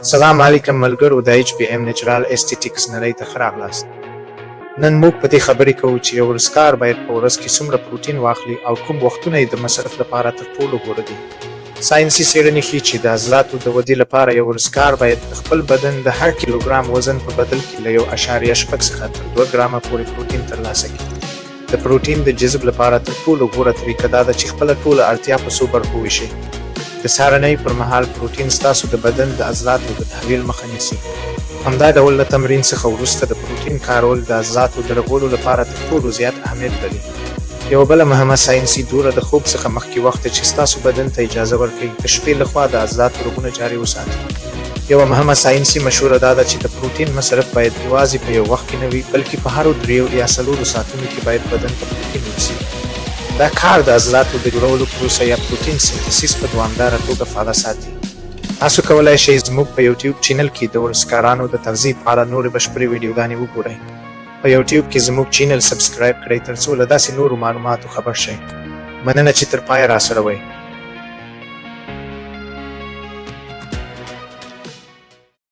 سلام علیکم ملګرو د HBM Natural Aesthetics نړۍ ته ښه راغلاست. نن موږ په دې خبرې کوو چې یو ورزشکار باید په ورځ کې څومره پروټین واخلي او کوم وختونه یې د مصرف لپاره تر ټولو غوره دي. ساینسي څېړنې ښیي چې د عضلاتو د ودې لپاره یو ورزشکار باید د خپل بدن د هر کیلوګرام وزن په بدل کې له 1.6 څخه تر 2 ګرامه پورې پروټین ترلاسه کړي. د پروټین د جذب لپاره تر ټولو غوره طریقه دا ده چې خپله ټوله اړتیا په څو برخو ویشئ. د سهارنۍ پر مهال پروټین ستاسو د بدن د عضلاتو د تحلیل مخه نیسي. همدا ډول له تمرین څخه وروسته د پروټین کارول د عضلاتو د رغولو لپاره تر ټولو زیات اهمیت لري. یوه بله مهمه ساینسي دوره د خوب څخه مخکې وخت چې ستاسو بدن ته اجازه ورکوي د شپې لخوا د عضلاتو رګونه جاري وساتي. یوه مهمه ساینسي مشوره دا ده چې د پروټین مصرف باید یوازې په یو وخت کې نه وي بلکې په هرو 3 یا 4 ساعتونو کې باید بدن ته پروټین ورسي. دا کار د عضلاتو د جوړولو پروسه یا پروټین سنتسیس په دوامداره توګه فعاله ساتي. تاسو کولی شئ زموږ په یوټیوب چینل کې د ورزشکارانو د تغذیې په اړه نورې بشپړې ویډیوګانې وګورئ. په یوټیوب کې زموږ چینل سبسکرایب کړئ ترڅو له داسې نورو معلوماتو خبر شئ. مننه چې تر پایه راسره وئ.